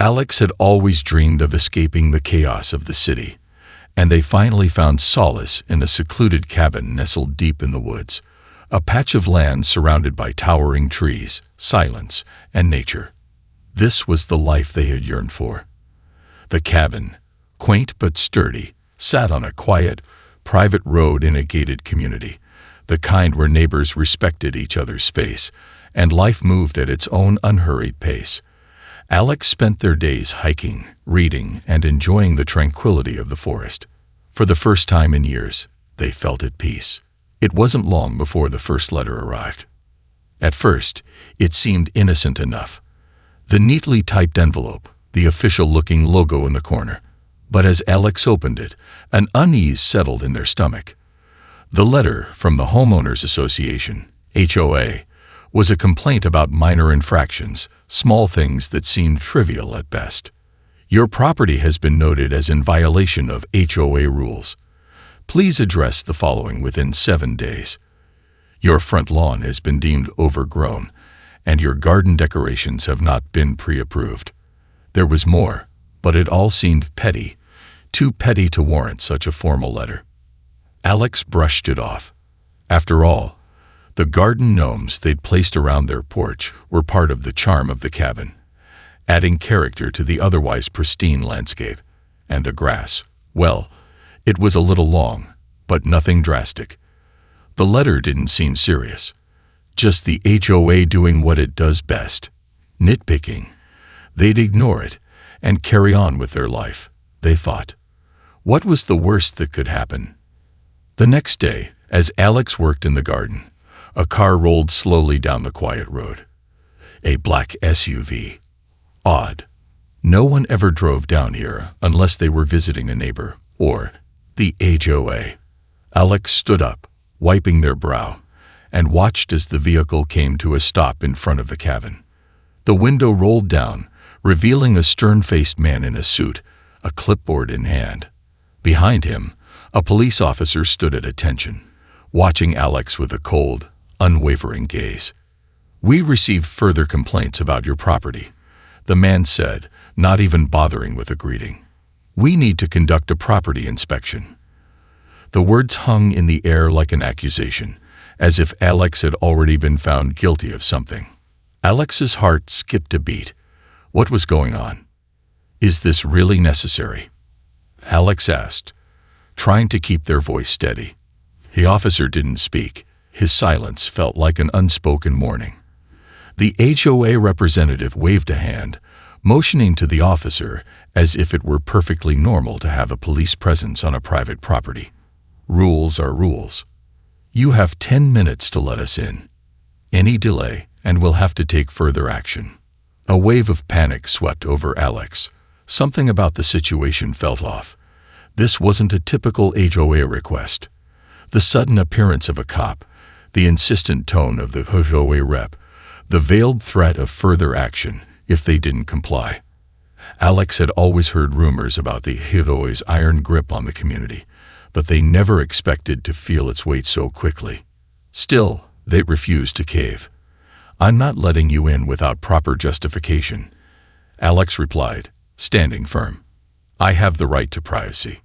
Alex had always dreamed of escaping the chaos of the city, and they finally found solace in a secluded cabin nestled deep in the woods, a patch of land surrounded by towering trees, silence, and nature. This was the life they had yearned for. The cabin, quaint but sturdy, sat on a quiet, private road in a gated community, the kind where neighbors respected each other's space, and life moved at its own unhurried pace. Alex spent their days hiking, reading, and enjoying the tranquility of the forest. For the first time in years, they felt at peace. It wasn't long before the first letter arrived. At first, it seemed innocent enough. The neatly typed envelope, the official-looking logo in the corner. But as Alex opened it, an unease settled in their stomach. The letter from the Homeowners Association, HOA, was a complaint about minor infractions, small things that seemed trivial at best. Your property has been noted as in violation of HOA rules. Please address the following within 7 days. Your front lawn has been deemed overgrown, and your garden decorations have not been pre-approved. There was more, but it all seemed petty, too petty to warrant such a formal letter. Alex brushed it off. After all, the garden gnomes they'd placed around their porch were part of the charm of the cabin, adding character to the otherwise pristine landscape. And the grass, well, it was a little long, but nothing drastic. The letter didn't seem serious. Just the HOA doing what it does best, nitpicking. They'd ignore it and carry on with their life, they thought. What was the worst that could happen? The next day, as Alex worked in the garden, a car rolled slowly down the quiet road. A black SUV. Odd. No one ever drove down here unless they were visiting a neighbor or the HOA. Alex stood up, wiping their brow, and watched as the vehicle came to a stop in front of the cabin. The window rolled down, revealing a stern-faced man in a suit, a clipboard in hand. Behind him, a police officer stood at attention, watching Alex with a cold, unwavering gaze. "We received further complaints about your property," the man said, not even bothering with a greeting. "We need to conduct a property inspection." The words hung in the air like an accusation, as if Alex had already been found guilty of something. Alex's heart skipped a beat. What was going on? "Is this really necessary?" Alex asked, trying to keep their voice steady. The officer didn't speak. His silence felt like an unspoken warning. The HOA representative waved a hand, motioning to the officer as if it were perfectly normal to have a police presence on a private property. Rules are rules. "You have 10 minutes to let us in. Any delay, and we'll have to take further action." A wave of panic swept over Alex. Something about the situation felt off. This wasn't a typical HOA request. The sudden appearance of a cop, the insistent tone of the HOA rep, the veiled threat of further action if they didn't comply. Alex had always heard rumors about the HOA's iron grip on the community, but they never expected to feel its weight so quickly. Still, they refused to cave. "I'm not letting you in without proper justification," Alex replied, standing firm. "I have the right to privacy."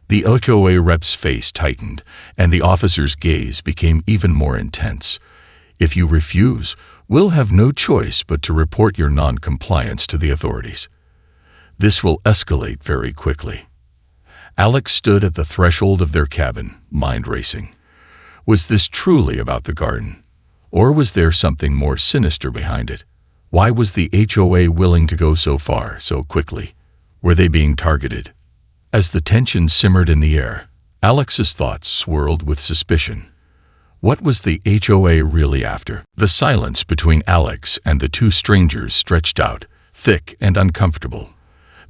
The HOA rep's face tightened, and the officer's gaze became even more intense. "If you refuse, we'll have no choice but to report your non-compliance to the authorities. This will escalate very quickly." Alex stood at the threshold of their cabin, mind racing. Was this truly about the garden? Or was there something more sinister behind it? Why was the HOA willing to go so far, so quickly? Were they being targeted? As the tension simmered in the air, Alex's thoughts swirled with suspicion. What was the HOA really after? The silence between Alex and the two strangers stretched out, thick and uncomfortable.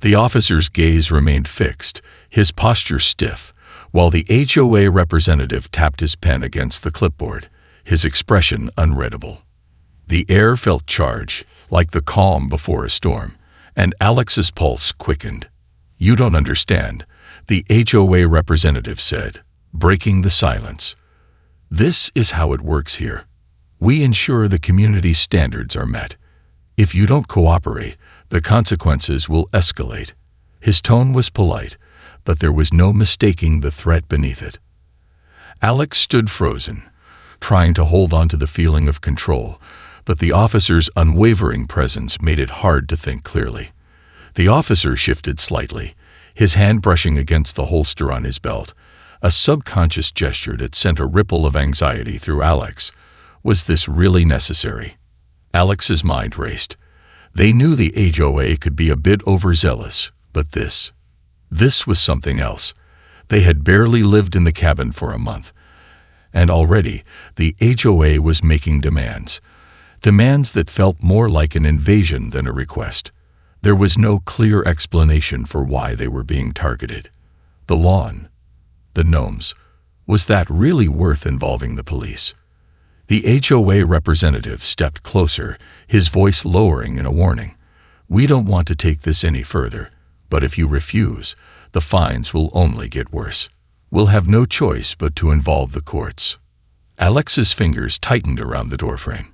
The officer's gaze remained fixed, his posture stiff, while the HOA representative tapped his pen against the clipboard, his expression unreadable. The air felt charged, like the calm before a storm, and Alex's pulse quickened. "You don't understand," the HOA representative said, breaking the silence. "This is how it works here. We ensure the community's standards are met. If you don't cooperate, The consequences will escalate. His tone was polite, but there was no mistaking the threat beneath it. Alex stood frozen, trying to hold on to the feeling of control, but the officer's unwavering presence made it hard to think clearly. The officer shifted slightly, his hand brushing against the holster on his belt, a subconscious gesture that sent a ripple of anxiety through Alex. Was this really necessary? Alex's mind raced. They knew the HOA could be a bit overzealous, but this was something else. They had barely lived in the cabin for a month, and already the HOA was making demands that felt more like an invasion than a request. There was no clear explanation for why they were being targeted. The lawn, the gnomes, was that really worth involving the police? The HOA representative stepped closer, his voice lowering in a warning. "We don't want to take this any further, but if you refuse, the fines will only get worse. We'll have no choice but to involve the courts." Alex's fingers tightened around the doorframe.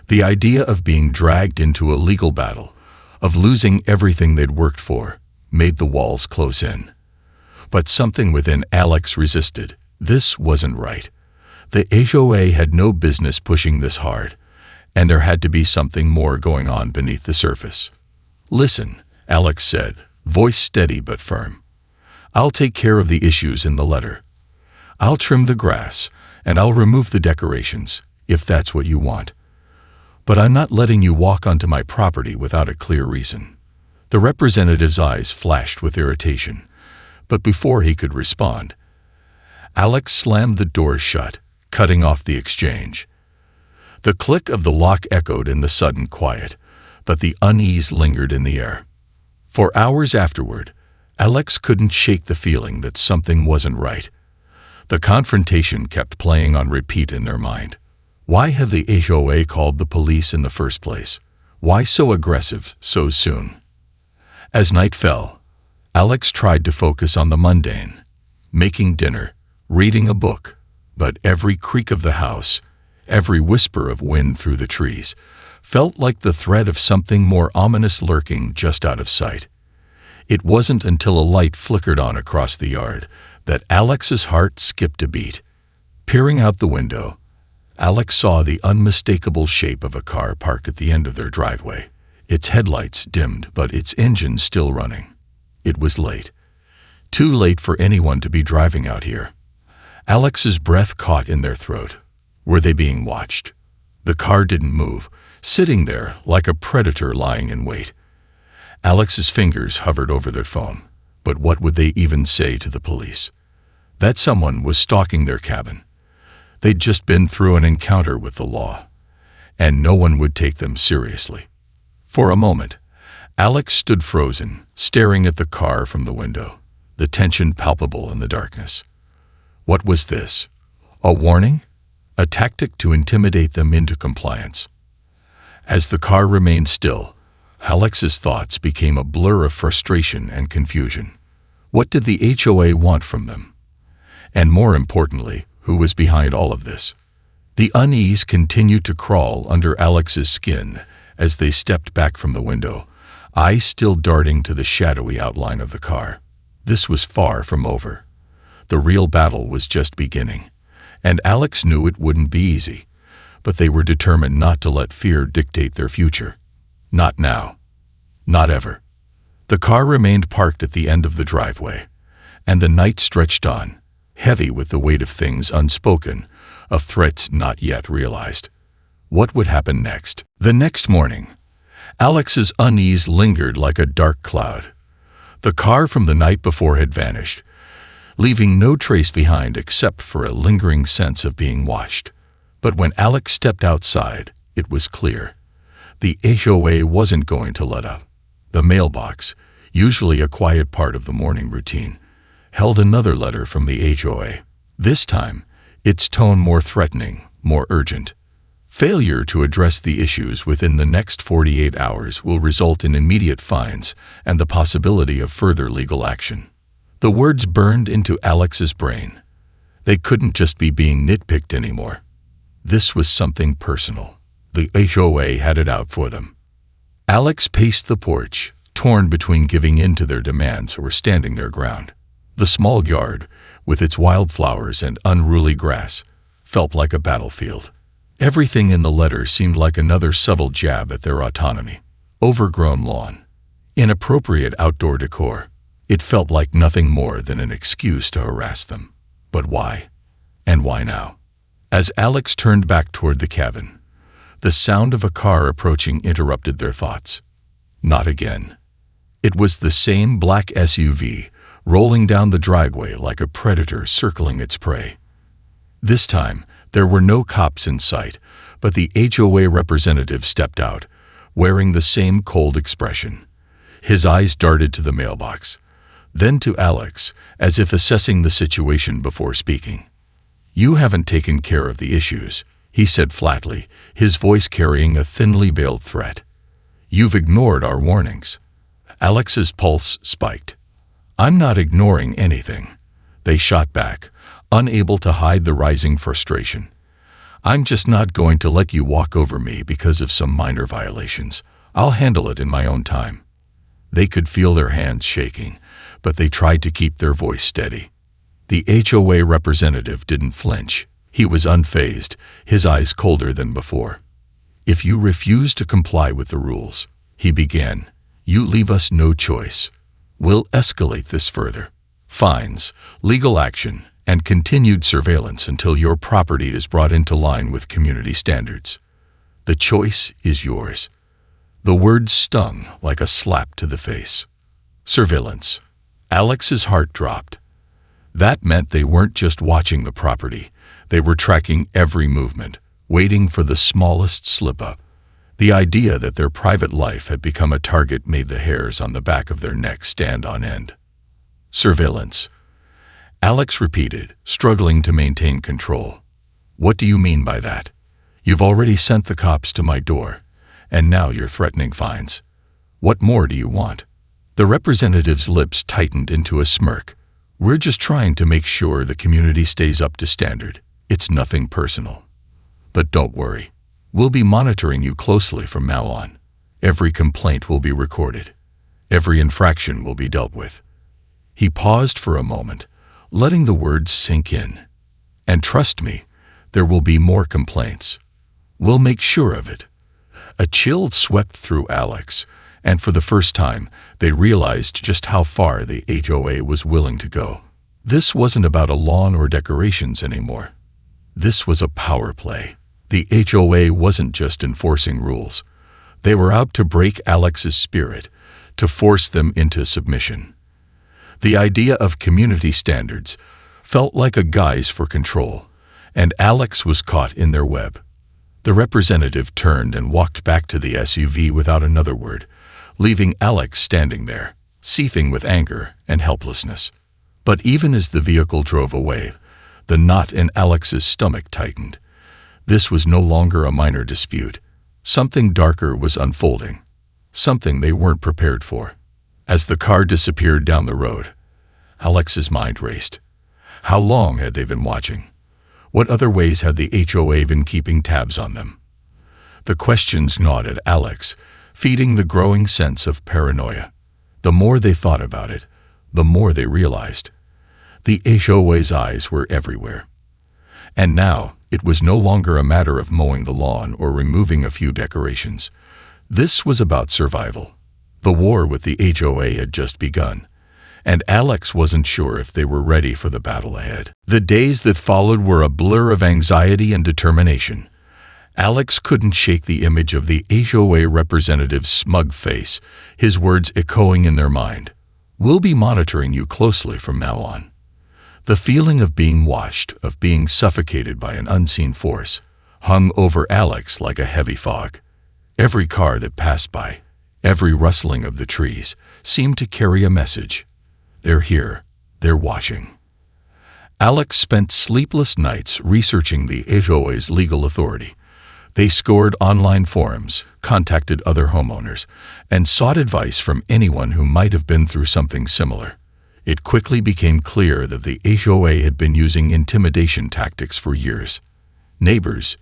The idea of being dragged into a legal battle, of losing everything they'd worked for, made the walls close in. But something within Alex resisted. This wasn't right. The HOA had no business pushing this hard, and there had to be something more going on beneath the surface. "Listen," Alex said, voice steady but firm. "I'll take care of the issues in the letter. I'll trim the grass, and I'll remove the decorations, if that's what you want. But I'm not letting you walk onto my property without a clear reason." The representative's eyes flashed with irritation, but before he could respond, Alex slammed the door shut, cutting off the exchange. The click of the lock echoed in the sudden quiet, but the unease lingered in the air. For hours afterward, Alex couldn't shake the feeling that something wasn't right. The confrontation kept playing on repeat in their mind. Why had the HOA called the police in the first place? Why so aggressive so soon? As night fell, Alex tried to focus on the mundane, making dinner, reading a book, but every creak of the house, every whisper of wind through the trees, felt like the threat of something more ominous lurking just out of sight. It wasn't until a light flickered on across the yard that Alex's heart skipped a beat. Peering out the window, Alex saw the unmistakable shape of a car parked at the end of their driveway, its headlights dimmed but its engine still running. It was late. Too late for anyone to be driving out here. Alex's breath caught in their throat. Were they being watched? The car didn't move, sitting there like a predator lying in wait. Alex's fingers hovered over their phone. But what would they even say to the police? That someone was stalking their cabin. They'd just been through an encounter with the law, and no one would take them seriously. For a moment, Alex stood frozen, staring at the car from the window, the tension palpable in the darkness. What was this? A warning? A tactic to intimidate them into compliance? As the car remained still, Alex's thoughts became a blur of frustration and confusion. What did the HOA want from them? And more importantly, who was behind all of this? The unease continued to crawl under Alex's skin as they stepped back from the window, eyes still darting to the shadowy outline of the car. This was far from over. The real battle was just beginning, and Alex knew it wouldn't be easy, but they were determined not to let fear dictate their future. Not now. Not ever. The car remained parked at the end of the driveway, and the night stretched on, heavy with the weight of things unspoken, of threats not yet realized. What would happen next? The next morning, Alex's unease lingered like a dark cloud. The car from the night before had vanished, leaving no trace behind except for a lingering sense of being watched. But when Alex stepped outside, it was clear. The HOA wasn't going to let up. The mailbox, usually a quiet part of the morning routine, held another letter from the HOA. This time, its tone more threatening, more urgent. Failure to address the issues within the next 48 hours will result in immediate fines and the possibility of further legal action. The words burned into Alex's brain. They couldn't just be being nitpicked anymore. This was something personal. The HOA had it out for them. Alex paced the porch, torn between giving in to their demands or standing their ground. The small yard, with its wildflowers and unruly grass, felt like a battlefield. Everything in the letter seemed like another subtle jab at their autonomy. Overgrown lawn, inappropriate outdoor decor. It felt like nothing more than an excuse to harass them. But why? And why now? As Alex turned back toward the cabin, the sound of a car approaching interrupted their thoughts. Not again. It was the same black SUV, rolling down the driveway like a predator circling its prey. This time, there were no cops in sight, but the HOA representative stepped out, wearing the same cold expression. His eyes darted to the mailbox, then to Alex, as if assessing the situation before speaking. "You haven't taken care of the issues," he said flatly, his voice carrying a thinly veiled threat. "You've ignored our warnings." Alex's pulse spiked. "I'm not ignoring anything," they shot back, unable to hide the rising frustration. "I'm just not going to let you walk over me because of some minor violations. I'll handle it in my own time." They could feel their hands shaking, but they tried to keep their voice steady. The HOA representative didn't flinch. He was unfazed, his eyes colder than before. "If you refuse to comply with the rules," he began, "you leave us no choice. We'll escalate this further. Fines, legal action, and continued surveillance until your property is brought into line with community standards. The choice is yours." The words stung like a slap to the face. Surveillance. Alex's heart dropped. That meant they weren't just watching the property. They were tracking every movement, waiting for the smallest slip-up. The idea that their private life had become a target made the hairs on the back of their necks stand on end. Surveillance. Alex repeated, struggling to maintain control. "What do you mean by that? You've already sent the cops to my door, and now you're threatening fines. What more do you want?" The representative's lips tightened into a smirk. "We're just trying to make sure the community stays up to standard. It's nothing personal. But don't worry. We'll be monitoring you closely from now on. Every complaint will be recorded. Every infraction will be dealt with." He paused for a moment, letting the words sink in. "And trust me, there will be more complaints. We'll make sure of it." A chill swept through Alex, and for the first time, they realized just how far the HOA was willing to go. This wasn't about a lawn or decorations anymore. This was a power play. The HOA wasn't just enforcing rules. They were out to break Alex's spirit, to force them into submission. The idea of community standards felt like a guise for control, and Alex was caught in their web. The representative turned and walked back to the SUV without another word, leaving Alex standing there, seething with anger and helplessness. But even as the vehicle drove away, the knot in Alex's stomach tightened. This was no longer a minor dispute. Something darker was unfolding, something they weren't prepared for. As the car disappeared down the road, Alex's mind raced. How long had they been watching? What other ways had the HOA been keeping tabs on them? The questions gnawed at Alex, feeding the growing sense of paranoia. The more they thought about it, the more they realized. The HOA's eyes were everywhere. And now, it was no longer a matter of mowing the lawn or removing a few decorations. This was about survival. The war with the HOA had just begun, and Alex wasn't sure if they were ready for the battle ahead. The days that followed were a blur of anxiety and determination. Alex couldn't shake the image of the HOA representative's smug face, his words echoing in their mind. "We'll be monitoring you closely from now on." The feeling of being watched, of being suffocated by an unseen force, hung over Alex like a heavy fog. Every car that passed by, every rustling of the trees, seemed to carry a message. They're here. They're watching. Alex spent sleepless nights researching the HOA's legal authority. They scoured online forums, contacted other homeowners, and sought advice from anyone who might have been through something similar. It quickly became clear that the HOA had been using intimidation tactics for years. Neighbors,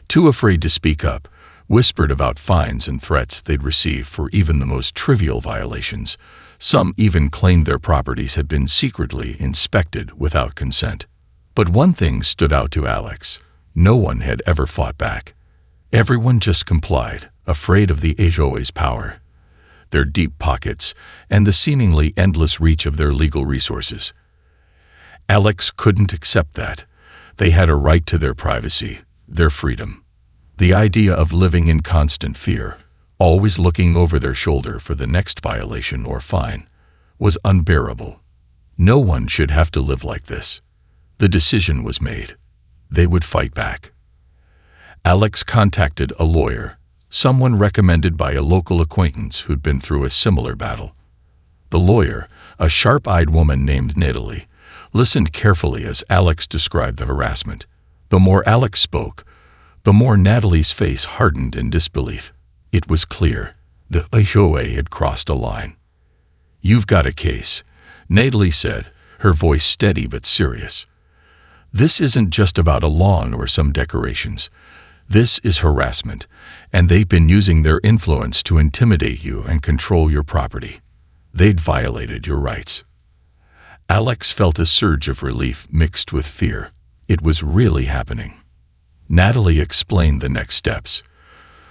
too afraid to speak up, whispered about fines and threats they'd receive for even the most trivial violations. Some even claimed their properties had been secretly inspected without consent. But one thing stood out to Alex. No one had ever fought back. Everyone just complied, afraid of the HOA's power, their deep pockets, and the seemingly endless reach of their legal resources. Alex couldn't accept that. They had a right to their privacy, their freedom. The idea of living in constant fear, always looking over their shoulder for the next violation or fine, was unbearable. No one should have to live like this. The decision was made. They would fight back. Alex contacted a lawyer, someone recommended by a local acquaintance who'd been through a similar battle. The lawyer, a sharp-eyed woman named Natalie, listened carefully as Alex described the harassment. The more Alex spoke, the more Natalie's face hardened in disbelief. It was clear. The HOA had crossed a line. "You've got a case," Natalie said, her voice steady but serious. "This isn't just about a lawn or some decorations. This is harassment, and they've been using their influence to intimidate you and control your property. They'd violated your rights." Alex felt a surge of relief mixed with fear. It was really happening. Natalie explained the next steps: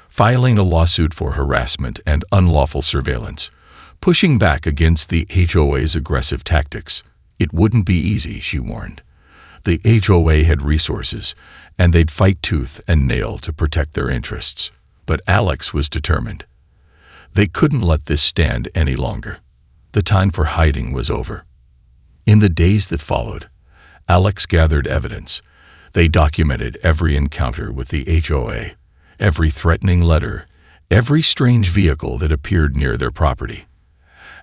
filing a lawsuit for harassment and unlawful surveillance, pushing back against the HOA's aggressive tactics. It wouldn't be easy, she warned. The HOA had resources, and they'd fight tooth and nail to protect their interests. But Alex was determined. They couldn't let this stand any longer. The time for hiding was over. In the days that followed, Alex gathered evidence. They documented every encounter with the HOA, every threatening letter, every strange vehicle that appeared near their property.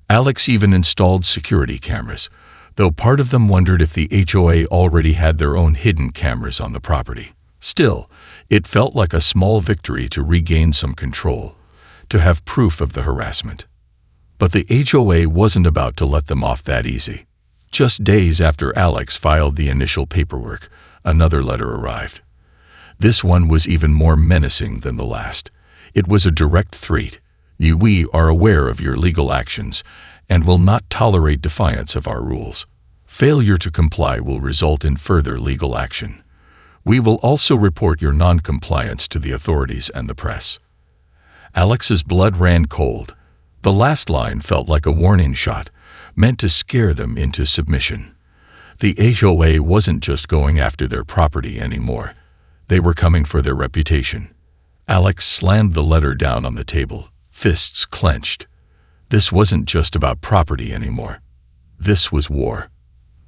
Alex even installed security cameras, though part of them wondered if the HOA already had their own hidden cameras on the property. Still, it felt like a small victory to regain some control, to have proof of the harassment. But the HOA wasn't about to let them off that easy. Just days after Alex filed the initial paperwork, another letter arrived. This one was even more menacing than the last. It was a direct threat. "We are aware of your legal actions and will not tolerate defiance of our rules. Failure to comply will result in further legal action. We will also report your non-compliance to the authorities and the press." Alex's blood ran cold. The last line felt like a warning shot, meant to scare them into submission. The HOA wasn't just going after their property anymore. They were coming for their reputation. Alex slammed the letter down on the table, fists clenched. This wasn't just about property anymore. This was war.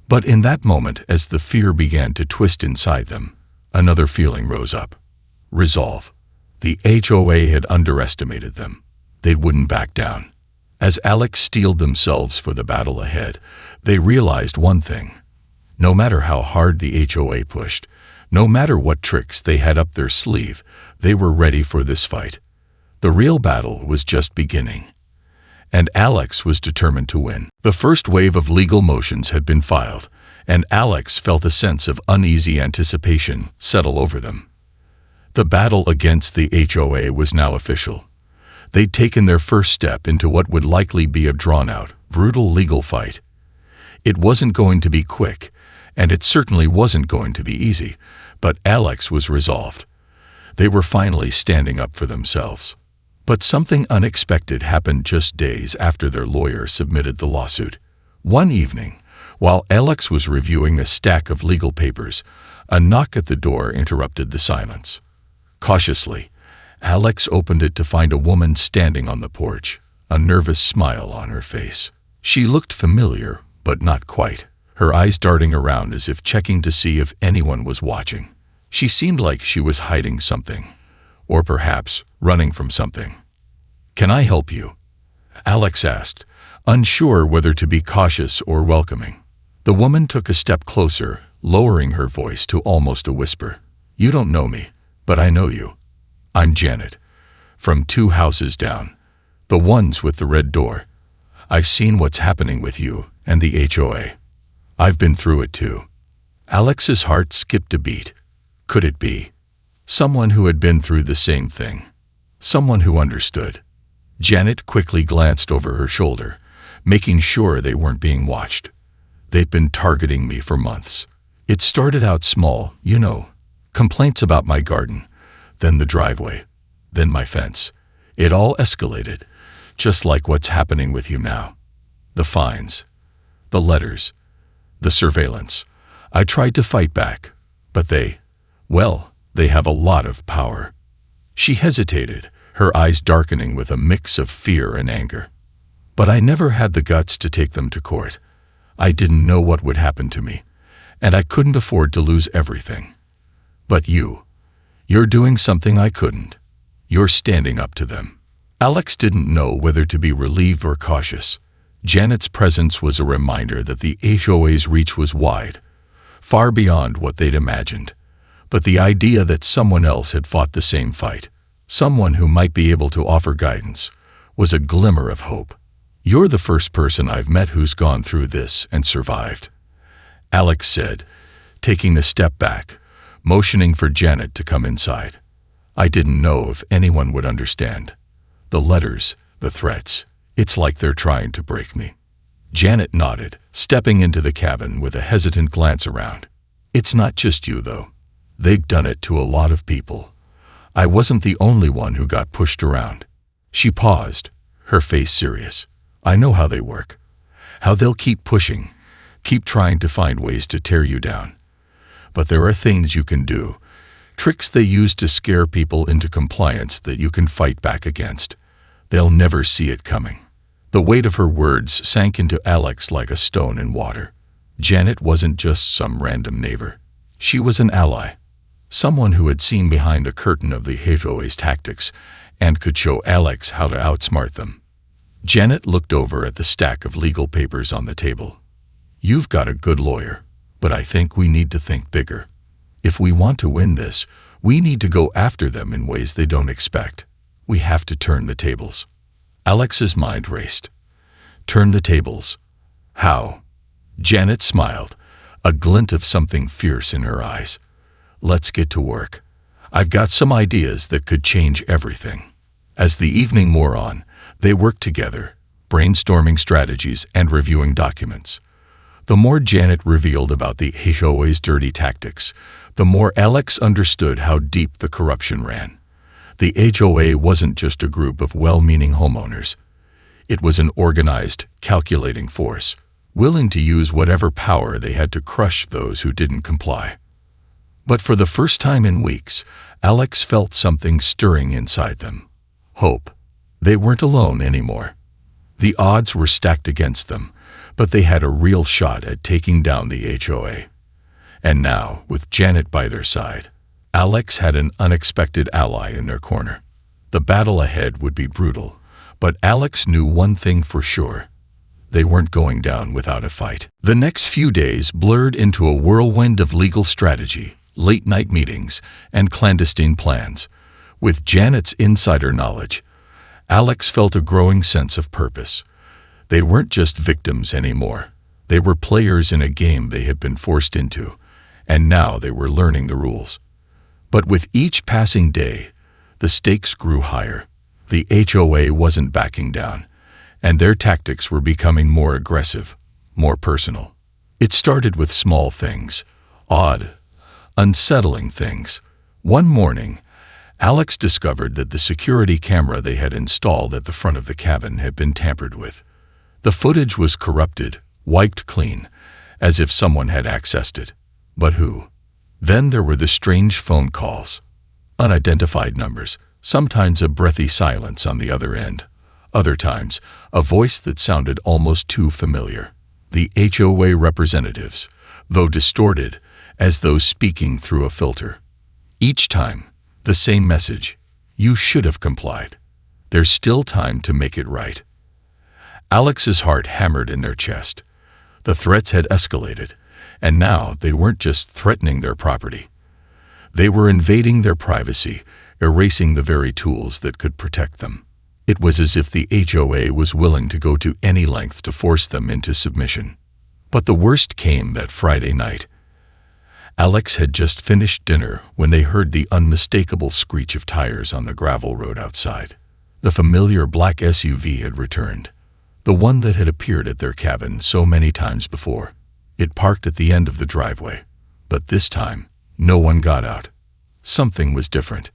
But in that moment, as the fear began to twist inside them, another feeling rose up. Resolve. The HOA had underestimated them. They wouldn't back down. As Alex steeled themselves for the battle ahead, they realized one thing. No matter how hard the HOA pushed, no matter what tricks they had up their sleeve, they were ready for this fight. The real battle was just beginning. And Alex was determined to win. The first wave of legal motions had been filed, and Alex felt a sense of uneasy anticipation settle over them. The battle against the HOA was now official. They'd taken their first step into what would likely be a drawn-out, brutal legal fight. It wasn't going to be quick, and it certainly wasn't going to be easy, but Alex was resolved. They were finally standing up for themselves. But something unexpected happened just days after their lawyer submitted the lawsuit. One evening, while Alex was reviewing a stack of legal papers, a knock at the door interrupted the silence. Cautiously, Alex opened it to find a woman standing on the porch, a nervous smile on her face. She looked familiar, but not quite, her eyes darting around as if checking to see if anyone was watching. She seemed like she was hiding something, or perhaps running from something. "Can I help you?" Alex asked, unsure whether to be cautious or welcoming. The woman took a step closer, lowering her voice to almost a whisper. "You don't know me, but I know you. I'm Janet, from 2 houses down, the ones with the red door. I've seen what's happening with you and the HOA. I've been through it too." Alex's heart skipped a beat. Could it be someone who had been through the same thing? someone who understood. Janet quickly glanced over her shoulder, making sure they weren't being watched. They'd been targeting me for months. It started out small, complaints about my garden, then the driveway, then my fence. It all escalated, just like what's happening with you now. The fines, the letters, the surveillance. I tried to fight back, but they have a lot of power. She hesitated, her eyes darkening with a mix of fear and anger. But I never had the guts to take them to court. I didn't know what would happen to me, and I couldn't afford to lose everything. But you're doing something I couldn't. You're standing up to them. Alex didn't know whether to be relieved or cautious. Janet's presence was a reminder that the HOA's reach was wide, far beyond what they'd imagined. But the idea that someone else had fought the same fight, someone who might be able to offer guidance, was a glimmer of hope. "You're the first person I've met who's gone through this and survived," Alex said, taking a step back, motioning for Janet to come inside. "I didn't know if anyone would understand. The letters, the threats, it's like they're trying to break me." Janet nodded, stepping into the cabin with a hesitant glance around. "It's not just you, though. They've done it to a lot of people. I wasn't the only one who got pushed around." She paused, her face serious. "I know how they work, how they'll keep pushing, keep trying to find ways to tear you down. But there are things you can do, tricks they use to scare people into compliance that you can fight back against. They'll never see it coming." The weight of her words sank into Alex like a stone in water. Janet wasn't just some random neighbor. She was an ally, someone who had seen behind the curtain of the HOA's tactics and could show Alex how to outsmart them. Janet looked over at the stack of legal papers on the table. "You've got a good lawyer, but I think we need to think bigger. If we want to win this, we need to go after them in ways they don't expect. We have to turn the tables." Alex's mind raced. Turn the tables? How? Janet smiled, a glint of something fierce in her eyes. "Let's get to work. I've got some ideas that could change everything." As the evening wore on, they worked together, brainstorming strategies and reviewing documents. The more Janet revealed about the HOA's dirty tactics, the more Alex understood how deep the corruption ran. The HOA wasn't just a group of well-meaning homeowners. It was an organized, calculating force, willing to use whatever power they had to crush those who didn't comply. But for the first time in weeks, Alex felt something stirring inside them. Hope. They weren't alone anymore. The odds were stacked against them, but they had a real shot at taking down the HOA. And now, with Janet by their side, Alex had an unexpected ally in their corner. The battle ahead would be brutal, but Alex knew one thing for sure. They weren't going down without a fight. The next few days blurred into a whirlwind of legal strategy, late-night meetings, and clandestine plans. With Janet's insider knowledge, Alex felt a growing sense of purpose. They weren't just victims anymore. They were players in a game they had been forced into, and now they were learning the rules. But with each passing day, the stakes grew higher. The HOA wasn't backing down, and their tactics were becoming more aggressive, more personal. It started with small things, odd, unsettling things. One morning, Alex discovered that the security camera they had installed at the front of the cabin had been tampered with. The footage was corrupted, wiped clean, as if someone had accessed it. But who? Then there were the strange phone calls. Unidentified numbers, sometimes a breathy silence on the other end. Other times, a voice that sounded almost too familiar. The HOA representatives, though distorted, as though speaking through a filter. Each time, the same message: "You should have complied. There's still time to make it right." Alex's heart hammered in their chest. The threats had escalated, and now they weren't just threatening their property. They were invading their privacy, erasing the very tools that could protect them. It was as if the HOA was willing to go to any length to force them into submission. But the worst came that Friday night. Alex had just finished dinner when they heard the unmistakable screech of tires on the gravel road outside. The familiar black SUV had returned, the one that had appeared at their cabin so many times before. It parked at the end of the driveway, but this time, no one got out. Something was different.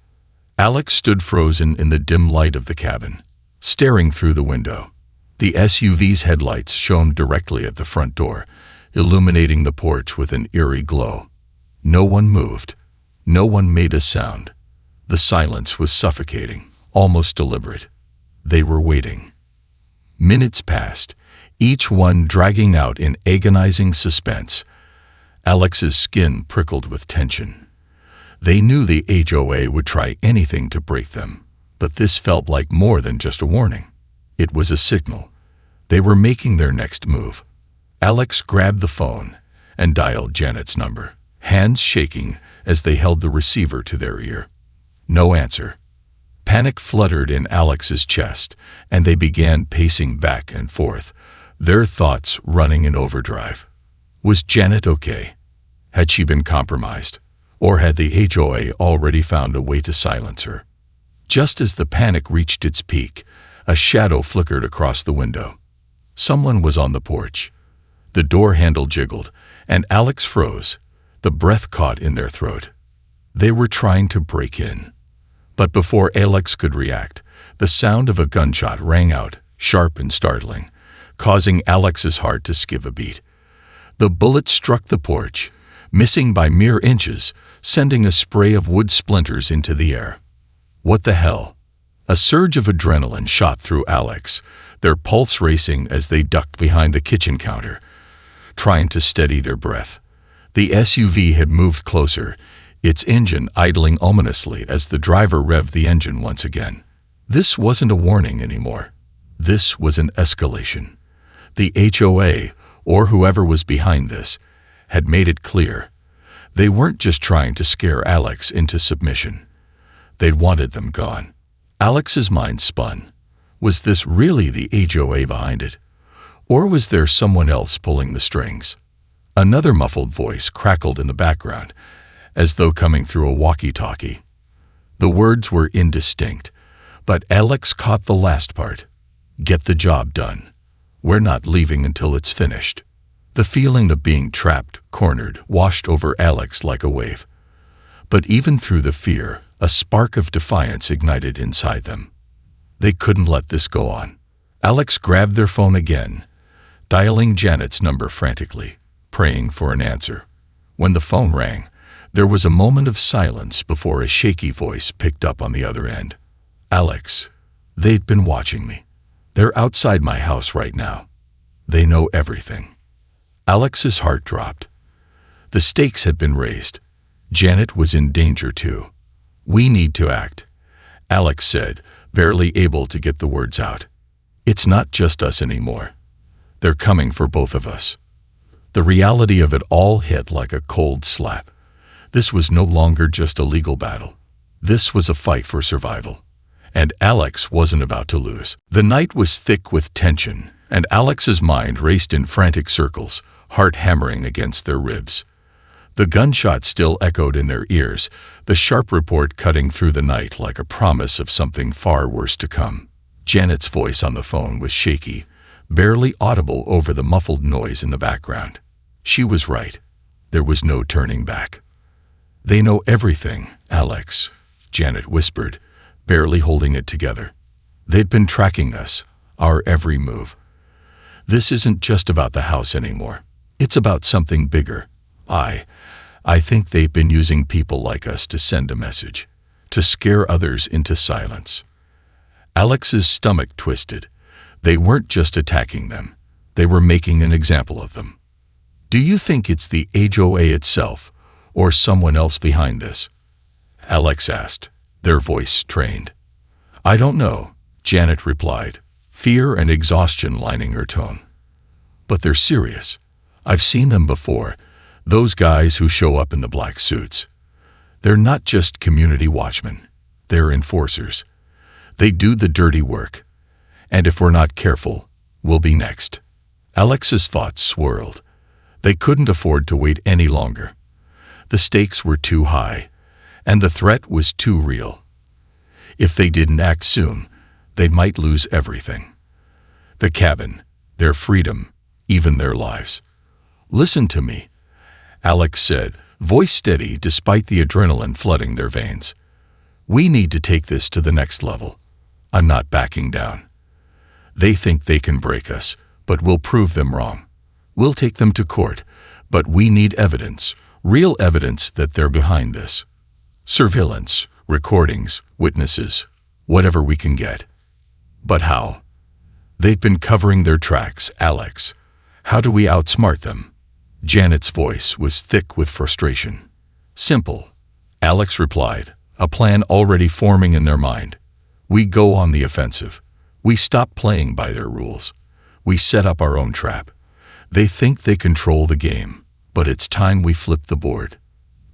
Alex stood frozen in the dim light of the cabin, staring through the window. The SUV's headlights shone directly at the front door, illuminating the porch with an eerie glow. No one moved. No one made a sound. The silence was suffocating, almost deliberate. They were waiting. Minutes passed, each one dragging out in agonizing suspense. Alex's skin prickled with tension. They knew the HOA would try anything to break them, but this felt like more than just a warning. It was a signal. They were making their next move. Alex grabbed the phone and dialed Janet's number, hands shaking as they held the receiver to their ear. No answer. Panic fluttered in Alex's chest, and they began pacing back and forth, their thoughts running in overdrive. Was Janet okay? Had she been compromised? Or had the HOA already found a way to silence her? Just as the panic reached its peak, a shadow flickered across the window. Someone was on the porch. The door handle jiggled, and Alex froze, the breath caught in their throat. They were trying to break in. But before Alex could react, the sound of a gunshot rang out, sharp and startling, causing Alex's heart to skip a beat. The bullet struck the porch, missing by mere inches, sending a spray of wood splinters into the air. What the hell? A surge of adrenaline shot through Alex, their pulse racing as they ducked behind the kitchen counter, trying to steady their breath. The SUV had moved closer, its engine idling ominously as the driver revved the engine once again. This wasn't a warning anymore. This was an escalation. The HOA, or whoever was behind this, had made it clear. They weren't just trying to scare Alex into submission. They'd wanted them gone. Alex's mind spun. Was this really the HOA behind it? Or was there someone else pulling the strings? Another muffled voice crackled in the background, as though coming through a walkie-talkie. The words were indistinct, but Alex caught the last part. Get the job done. We're not leaving until it's finished. The feeling of being trapped, cornered, washed over Alex like a wave. But even through the fear, a spark of defiance ignited inside them. They couldn't let this go on. Alex grabbed their phone again, dialing Janet's number frantically, praying for an answer. When the phone rang, there was a moment of silence before a shaky voice picked up on the other end. Alex, they'd been watching me. They're outside my house right now. They know everything. Alex's heart dropped. The stakes had been raised. Janet was in danger too. We need to act, Alex said, barely able to get the words out. It's not just us anymore. They're coming for both of us. The reality of it all hit like a cold slap. This was no longer just a legal battle. This was a fight for survival. And Alex wasn't about to lose. The night was thick with tension, and Alex's mind raced in frantic circles, heart hammering against their ribs. The gunshot still echoed in their ears, the sharp report cutting through the night like a promise of something far worse to come. Janet's voice on the phone was shaky, barely audible over the muffled noise in the background. She was right. There was no turning back. They know everything, Alex, Janet whispered, barely holding it together. They'd been tracking us, our every move. This isn't just about the house anymore. It's about something bigger. I think they've been using people like us to send a message, to scare others into silence. Alex's stomach twisted. They weren't just attacking them. They were making an example of them. Do you think it's the HOA itself, or someone else behind this? Alex asked, their voice strained. I don't know, Janet replied, fear and exhaustion lining her tone. But they're serious. I've seen them before, those guys who show up in the black suits. They're not just community watchmen. They're enforcers. They do the dirty work. And if we're not careful, we'll be next. Alex's thoughts swirled. They couldn't afford to wait any longer. The stakes were too high, and the threat was too real. If they didn't act soon, they might lose everything. The cabin, their freedom, even their lives. "Listen to me," Alex said, voice steady despite the adrenaline flooding their veins. "We need to take this to the next level. I'm not backing down. They think they can break us, but we'll prove them wrong. We'll take them to court, but we need evidence, real evidence that they're behind this. Surveillance, recordings, witnesses, whatever we can get." "But how?" "They've been covering their tracks, Alex. How do we outsmart them?" Janet's voice was thick with frustration. "Simple," Alex replied, a plan already forming in their mind. "We go on the offensive. We stop playing by their rules. We set up our own trap. They think they control the game, but it's time we flip the board."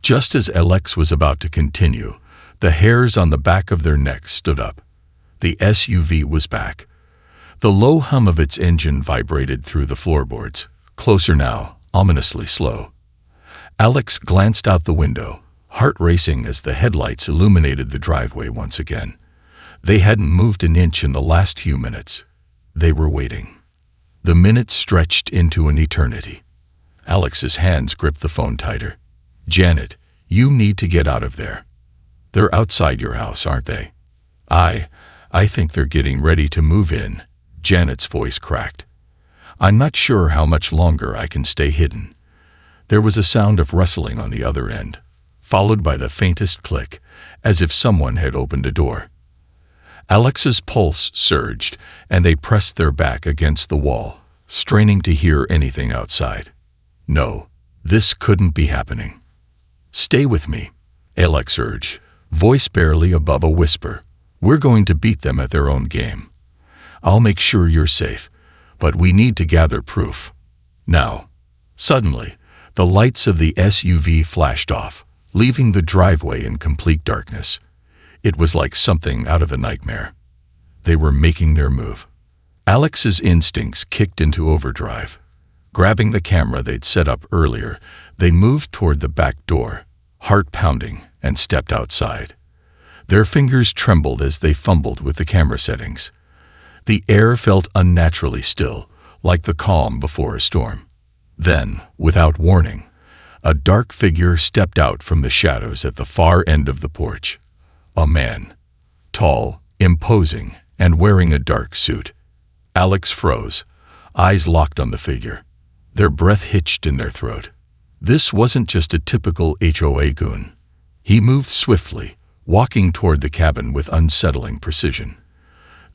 Just as Alex was about to continue, the hairs on the back of their necks stood up. The SUV was back. The low hum of its engine vibrated through the floorboards, closer now, ominously slow. Alex glanced out the window, heart racing as the headlights illuminated the driveway once again. They hadn't moved an inch in the last few minutes. They were waiting. The minutes stretched into an eternity. Alex's hands gripped the phone tighter. "Janet, you need to get out of there. They're outside your house, aren't they?" I think they're getting ready to move in," Janet's voice cracked. "I'm not sure how much longer I can stay hidden." There was a sound of rustling on the other end, followed by the faintest click, as if someone had opened a door. Alex's pulse surged, and they pressed their back against the wall, straining to hear anything outside. No, this couldn't be happening. "Stay with me," Alex urged, voice barely above a whisper. "We're going to beat them at their own game. I'll make sure you're safe, but we need to gather proof. Now." Suddenly, the lights of the SUV flashed off, leaving the driveway in complete darkness. It was like something out of a nightmare. They were making their move. Alex's instincts kicked into overdrive. Grabbing the camera they'd set up earlier, they moved toward the back door, heart pounding, and stepped outside. Their fingers trembled as they fumbled with the camera settings. The air felt unnaturally still, like the calm before a storm. Then, without warning, a dark figure stepped out from the shadows at the far end of the porch. A man, tall, imposing, and wearing a dark suit. Alex froze, eyes locked on the figure. Their breath hitched in their throat. This wasn't just a typical HOA goon. He moved swiftly, walking toward the cabin with unsettling precision.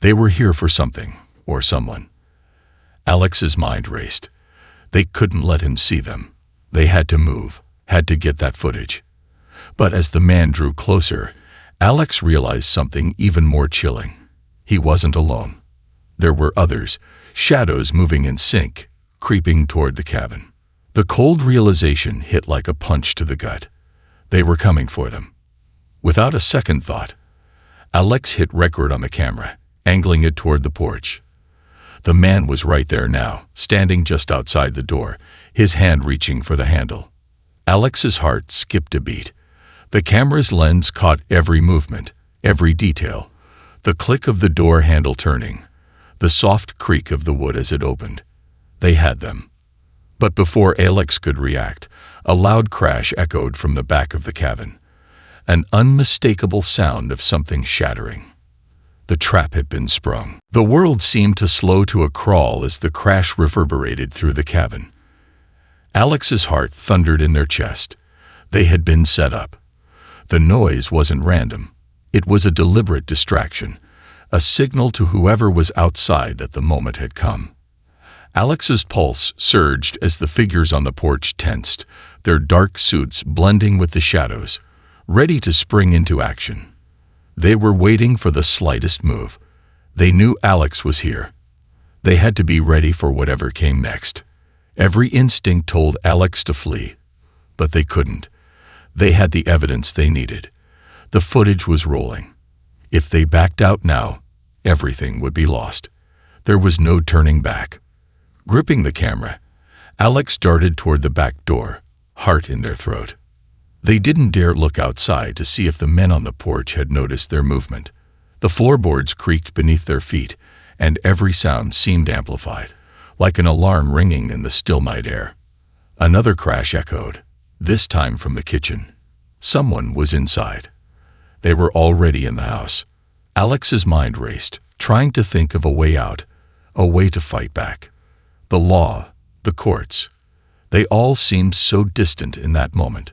They were here for something, or someone. Alex's mind raced. They couldn't let him see them. They had to move, had to get that footage. But as the man drew closer, Alex realized something even more chilling. He wasn't alone. There were others, shadows moving in sync, creeping toward the cabin. The cold realization hit like a punch to the gut. They were coming for them. Without a second thought, Alex hit record on the camera, angling it toward the porch. The man was right there now, standing just outside the door, his hand reaching for the handle. Alex's heart skipped a beat. The camera's lens caught every movement, every detail. The click of the door handle turning, the soft creak of the wood as it opened. They had them. But before Alex could react, a loud crash echoed from the back of the cabin. An unmistakable sound of something shattering. The trap had been sprung. The world seemed to slow to a crawl as the crash reverberated through the cabin. Alex's heart thundered in their chest. They had been set up. The noise wasn't random. It was a deliberate distraction, a signal to whoever was outside that the moment had come. Alex's pulse surged as the figures on the porch tensed, their dark suits blending with the shadows, ready to spring into action. They were waiting for the slightest move. They knew Alex was here. They had to be ready for whatever came next. Every instinct told Alex to flee, but they couldn't. They had the evidence they needed. The footage was rolling. If they backed out now, everything would be lost. There was no turning back. Gripping the camera, Alex darted toward the back door, heart in their throat. They didn't dare look outside to see if the men on the porch had noticed their movement. The floorboards creaked beneath their feet, and every sound seemed amplified, like an alarm ringing in the still night air. Another crash echoed, this time from the kitchen. Someone was inside. They were already in the house. Alex's mind raced, trying to think of a way out, a way to fight back. The law, the courts, they all seemed so distant in that moment.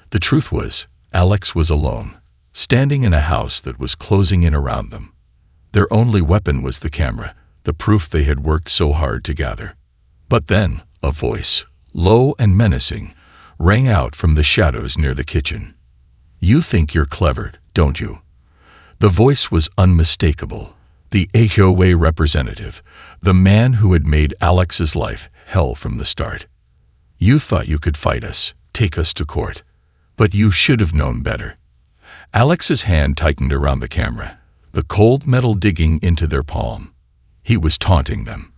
The truth was, Alex was alone, standing in a house that was closing in around them. Their only weapon was the camera, the proof they had worked so hard to gather. But then, a voice, low and menacing, rang out from the shadows near the kitchen. "You think you're clever, don't you?" The voice was unmistakable. The HOA representative, the man who had made Alex's life hell from the start. "You thought you could fight us, take us to court. But you should have known better." Alex's hand tightened around the camera, the cold metal digging into their palm. He was taunting them.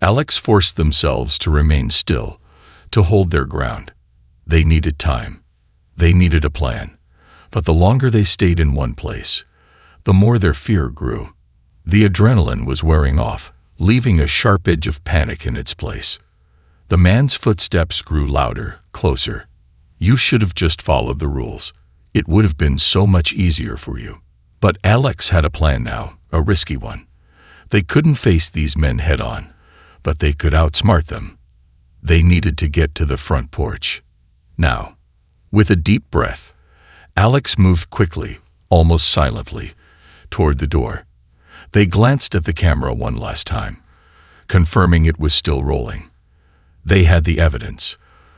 Alex forced themselves to remain still, to hold their ground. They needed time. They needed a plan. But the longer they stayed in one place, the more their fear grew. The adrenaline was wearing off, leaving a sharp edge of panic in its place. The man's footsteps grew louder, closer. "You should have just followed the rules. It would have been so much easier for you." But Alex had a plan now, a risky one. They couldn't face these men head-on, but they could outsmart them. They needed to get to the front porch. Now, with a deep breath, Alex moved quickly, almost silently, toward the door. They glanced at the camera one last time, confirming it was still rolling. They had the evidence.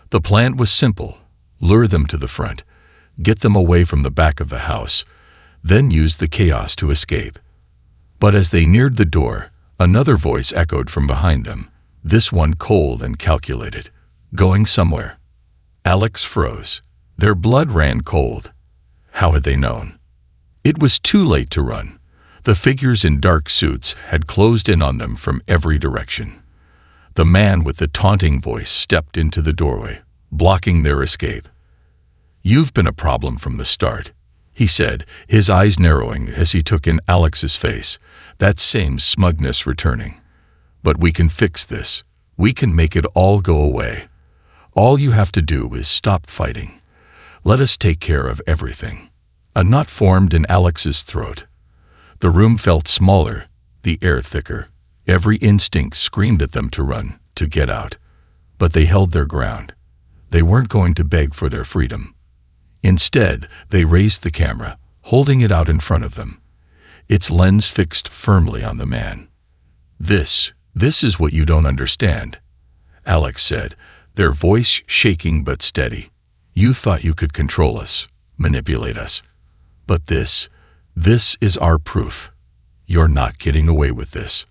The plan was simple. Lure them to the front, get them away from the back of the house, then use the chaos to escape. But as they neared the door, another voice echoed from behind them, this one cold and calculated, going somewhere. Alex froze. Their blood ran cold. How had they known? It was too late to run. The figures in dark suits had closed in on them from every direction. The man with the taunting voice stepped into the doorway, blocking their escape. "You've been a problem from the start," he said, his eyes narrowing as he took in Alex's face, that same smugness returning. "But we can fix this. We can make it all go away. All you have to do is stop fighting. Let us take care of everything." A knot formed in Alex's throat. The room felt smaller, the air thicker. Every instinct screamed at them to run, to get out. But they held their ground. They weren't going to beg for their freedom. Instead, they raised the camera, holding it out in front of them, its lens fixed firmly on the man. This is what you don't understand," Alex said, their voice shaking but steady. "You thought you could control us, manipulate us. But this is our proof. You're not getting away with this."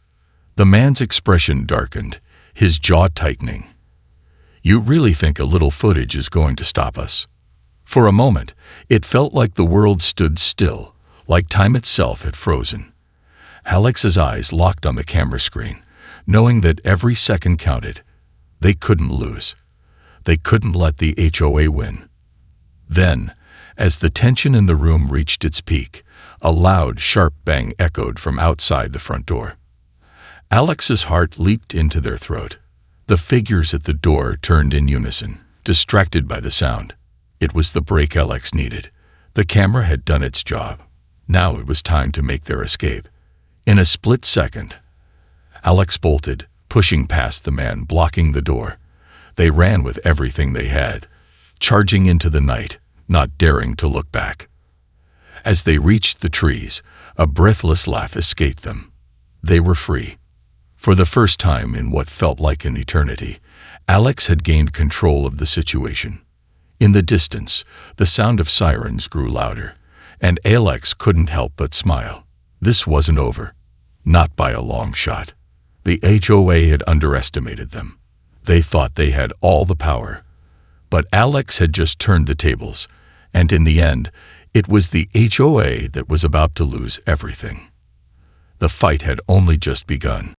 The man's expression darkened, his jaw tightening. "You really think a little footage is going to stop us?" For a moment, it felt like the world stood still, like time itself had frozen. Alex's eyes locked on the camera screen, knowing that every second counted. They couldn't lose. They couldn't let the HOA win. Then, as the tension in the room reached its peak, a loud, sharp bang echoed from outside the front door. Alex's heart leaped into their throat. The figures at the door turned in unison, distracted by the sound. It was the break Alex needed. The camera had done its job. Now it was time to make their escape. In a split second, Alex bolted, pushing past the man blocking the door. They ran with everything they had, charging into the night, not daring to look back. As they reached the trees, a breathless laugh escaped them. They were free. For the first time in what felt like an eternity, Alex had gained control of the situation. In the distance, the sound of sirens grew louder, and Alex couldn't help but smile. This wasn't over. Not by a long shot. The HOA had underestimated them. They thought they had all the power. But Alex had just turned the tables, and in the end, it was the HOA that was about to lose everything. The fight had only just begun.